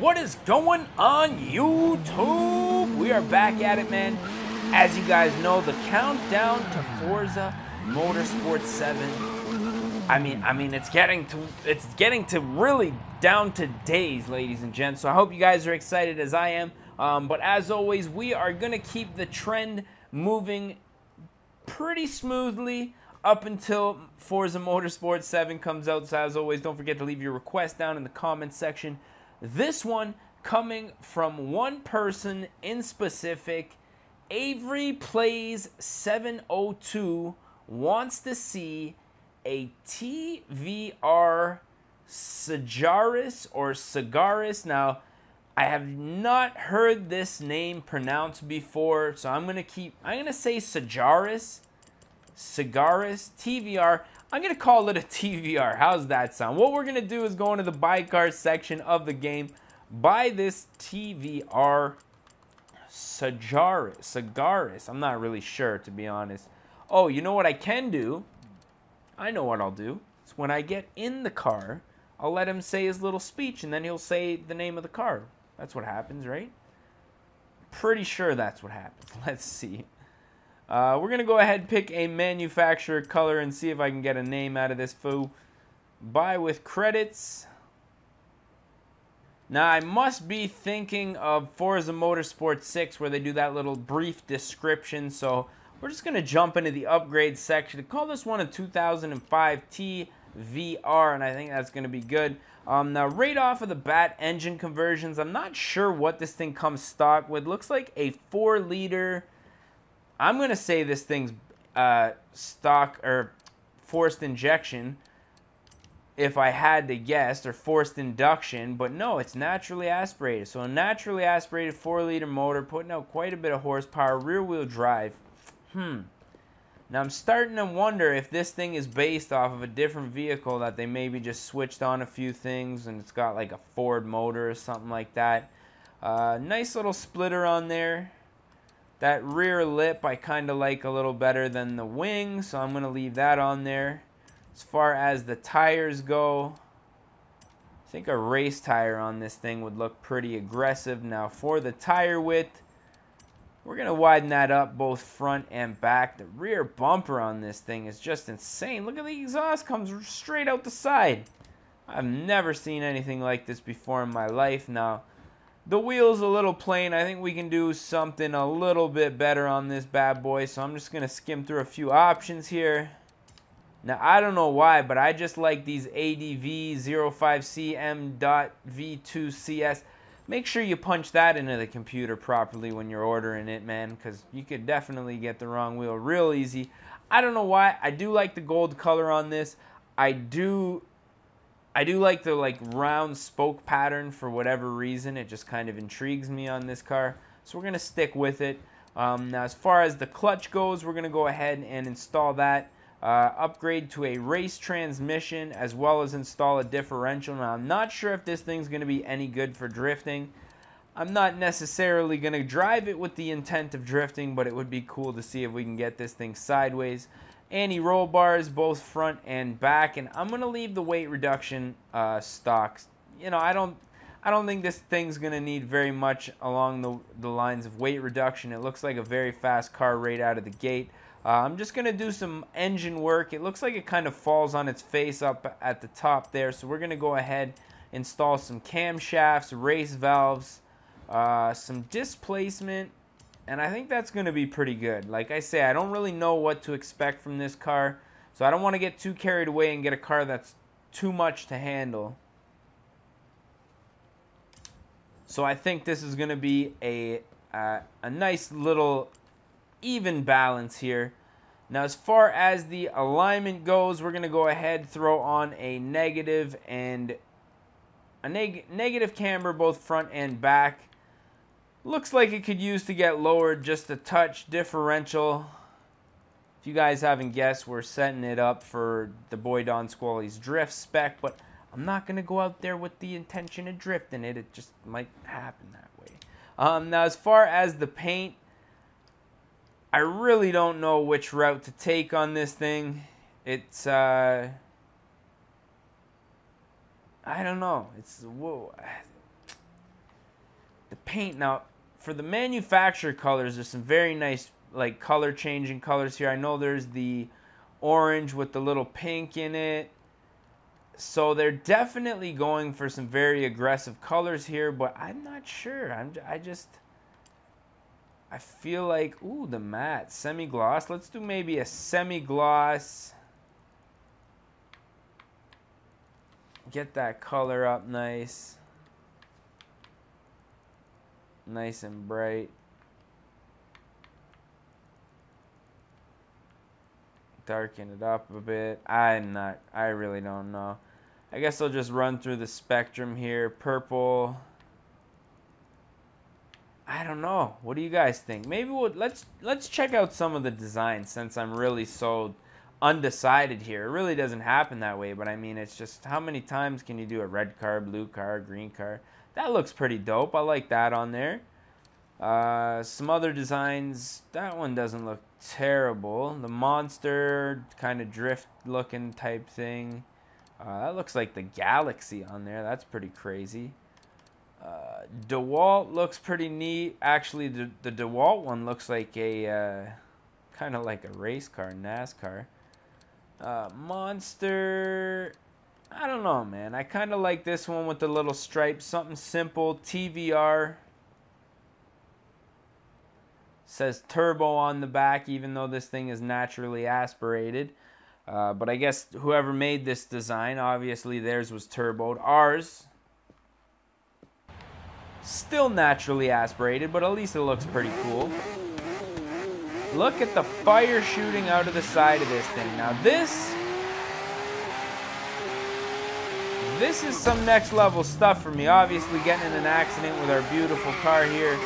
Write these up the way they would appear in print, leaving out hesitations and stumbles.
What is going on YouTube? We are back at it, man. As you guys know, the countdown to Forza Motorsport 7. I mean, it's getting to really down to days, ladies and gents. So I hope you guys are excited as I am. But as always, we are gonna keep the trend moving pretty smoothly up until Forza Motorsport 7 comes out. So as always, don't forget to leave your request down in the comments section. This one coming from one person in specific. Avery Plays 702 wants to see a TVR Sagaris or Sagaris. Now, I have not heard this name pronounced before, so I'm gonna say Sagaris. Sagaris TVR. I'm going to call it a TVR. How's that sound? What we're going to do is go into the buy card section of the game, buy this TVR Sagaris. I'm not really sure, to be honest. Oh, you know what I can do? I know what I'll do. It's when I get in the car, I'll let him say his little speech, and then he'll say the name of the car. That's what happens, right? Pretty sure that's what happens. Let's see. We're going to go ahead and pick a manufacturer color and see if I can get a name out of this foo. Buy with credits. Now, I must be thinking of Forza Motorsport 6 where they do that little brief description. So we're just going to jump into the upgrade section. Call this one a 2005 TVR, and I think that's going to be good. Now, right off of the bat, engine conversions. I'm not sure what this thing comes stock with. Looks like a 4-liter... I'm going to say this thing's stock or forced injection if I had to guess, or forced induction, but no, it's naturally aspirated. So a naturally aspirated 4-liter motor putting out quite a bit of horsepower, rear-wheel drive. Now I'm starting to wonder if this thing is based off of a different vehicle that they maybe just switched on a few things and it's got like a Ford motor or something like that. Nice little splitter on there. That rear lip I kind of like a little better than the wing, so I'm going to leave that on there. As far as the tires go, I think a race tire on this thing would look pretty aggressive. Now for the tire width, we're going to widen that up both front and back. The rear bumper on this thing is just insane. Look at the exhaust, comes straight out the side. I've never seen anything like this before in my life. Now, the wheel's a little plain. I think we can do something a little bit better on this bad boy. So I'm just going to skim through a few options here. Now, I don't know why, but I just like these ADV 05CM.V2CS. Make sure you punch that into the computer properly when you're ordering it, man, because you could definitely get the wrong wheel real easy. I don't know why. I do like the gold color on this. I do like the round spoke pattern for whatever reason. It just kind of intrigues me on this car. So we're going to stick with it. Now as far as the clutch goes, we're going to go ahead and install that. Upgrade to a race transmission as well as install a differential. Now I'm not sure if this thing's going to be any good for drifting. I'm not necessarily going to drive it with the intent of drifting, but it would be cool to see if we can get this thing sideways. Anti-roll bars, both front and back, and I'm gonna leave the weight reduction stocks. You know, I don't think this thing's gonna need very much along the lines of weight reduction. It looks like a very fast car right out of the gate. I'm just gonna do some engine work. It looks like it kind of falls on its face up at the top there, so we're gonna go ahead, install some camshafts, race valves, some displacement. And I think that's going to be pretty good. Like I say, I don't really know what to expect from this car. So I don't want to get too carried away and get a car that's too much to handle. So I think this is going to be a nice little even balance here. Now as far as the alignment goes, we're going to go ahead, throw on a negative and a negative camber both front and back. Looks like it could use to get lowered just a touch. Differential. If you guys haven't guessed, we're setting it up for the boy Don Squally's drift spec, but I'm not going to go out there with the intention of drifting it. It just might happen that way. Now, as far as the paint, I really don't know which route to take on this thing. It's, I don't know. It's, whoa. the paint. Now, for the manufacturer colors, there's some very nice like color changing colors here. I know there's the orange with the little pink in it. So they're definitely going for some very aggressive colors here, but I'm not sure. I feel like, ooh, the matte semi-gloss. Let's do maybe a semi-gloss. Get that color up nice. Nice and bright. Darken it up a bit. I really don't know. I guess I'll just run through the spectrum here. Purple. I don't know. What do you guys think? Maybe let's check out some of the designs, since I'm really so undecided here. It really doesn't happen that way, but I mean, it's just how many times can you do a red car, blue car, green car? That looks pretty dope. I like that on there. Some other designs. That one doesn't look terrible. The monster kind of drift looking type thing. That looks like the Galaxy on there. That's pretty crazy. DeWalt looks pretty neat. Actually, the DeWalt one looks like a kind of like a race car, NASCAR. Monster, I don't know, man. I kind of like this one with the little stripes. Something simple. TVR. Says turbo on the back, even though this thing is naturally aspirated. But I guess whoever made this design, obviously theirs was turboed. Ours, still naturally aspirated, but at least it looks pretty cool. Look at the fire shooting out of the side of this thing. Now this is some next level stuff for me. Obviously getting in an accident with our beautiful car here.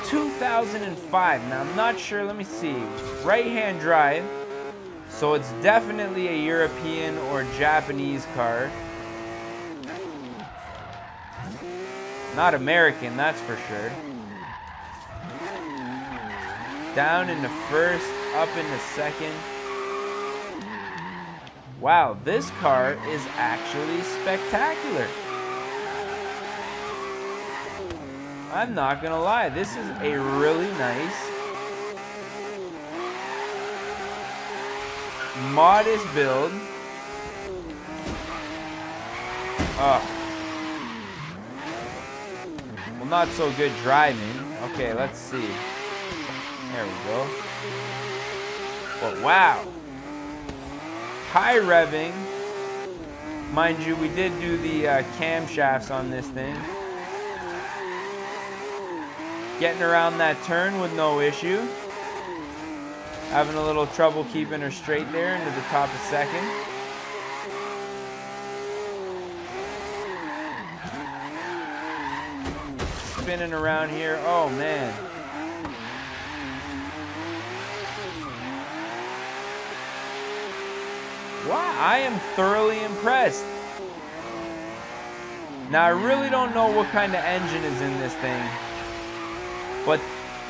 2005. Now I'm not sure, let me see. Right-hand drive. So it's definitely a European or Japanese car. Not American, that's for sure. Down into first, up into second. Wow, this car is actually spectacular. I'm not gonna lie, this is a really nice, modest build. Well, not so good driving. Okay, let's see. There we go. But wow. High revving. Mind you, we did do the camshafts on this thing. Getting around that turn with no issue. Having a little trouble keeping her straight there into the top of second. Spinning around here. Oh man. Wow, I am thoroughly impressed. Now I really don't know what kind of engine is in this thing, but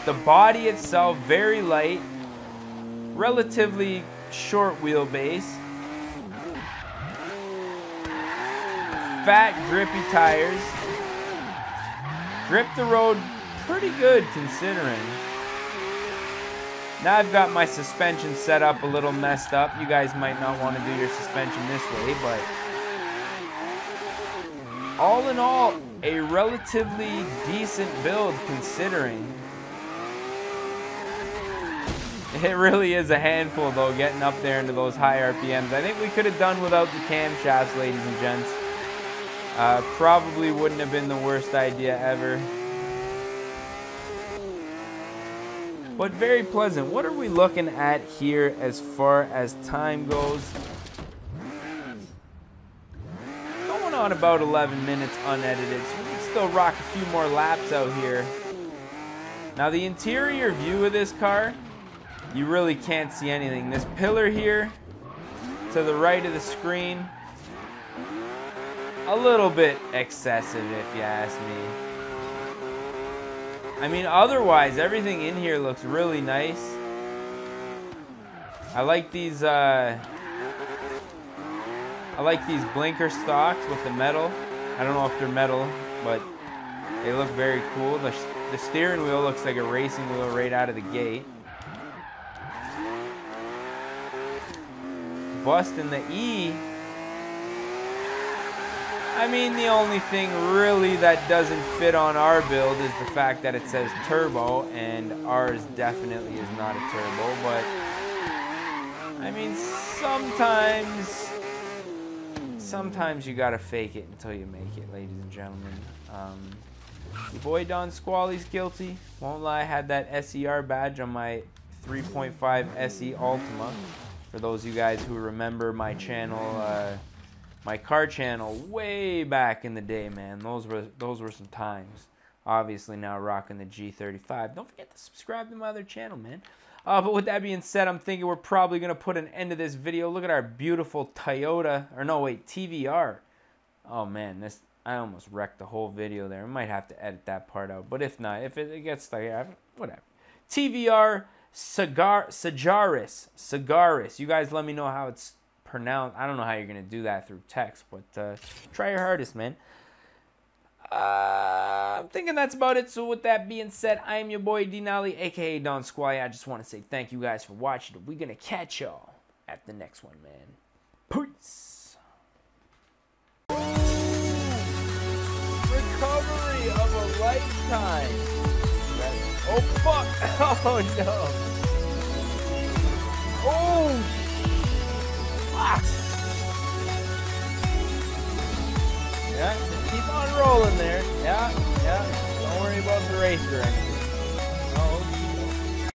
the body itself, very light, relatively short wheelbase, fat grippy tires, grip the road pretty good considering. Now I've got my suspension set up a little messed up. You guys might not want to do your suspension this way, but all in all, a relatively decent build considering. It really is a handful though, getting up there into those high RPMs. I think we could have done without the camshafts, ladies and gents. Probably wouldn't have been the worst idea ever. But very pleasant. What are we looking at here as far as time goes? Going on about 11 minutes unedited, so we can still rock a few more laps out here. Now the interior view of this car, you really can't see anything. This pillar here to the right of the screen, a little bit excessive if you ask me. I mean, otherwise, everything in here looks really nice. I like these blinker stocks with the metal. I don't know if they're metal, but They look very cool. The steering wheel looks like a racing wheel right out of the gate. Busting the E. I mean, the only thing really that doesn't fit on our build is the fact that it says turbo, and ours definitely is not a turbo, but I mean, sometimes you gotta fake it until you make it, ladies and gentlemen. Your boy Don Squally's guilty. Won't lie, I had that SER badge on my 3.5 SE Ultima. For those of you guys who remember my channel, my car channel way back in the day, man. Those were some times. Obviously now rocking the G35. Don't forget to subscribe to my other channel, man. But with that being said, I'm thinking we're probably going to put an end to this video. Look at our beautiful Toyota, or no, wait, TVR. Oh, man, I almost wrecked the whole video there. I might have to edit that part out. But if not, if it gets stuck, whatever. TVR Sagaris. You guys let me know how it's pronounced. I don't know how you're going to do that through text, but try your hardest, man. I'm thinking that's about it. So with that being said, I am your boy Denali, aka Don Squally. I just want to say thank you guys for watching. We're gonna catch y'all at the next one, man. Peace. Recovery of a lifetime. Oh fuck! Oh no! Oh fuck! Yeah. Keep on rolling there. Yeah. Don't worry about the racer or anything.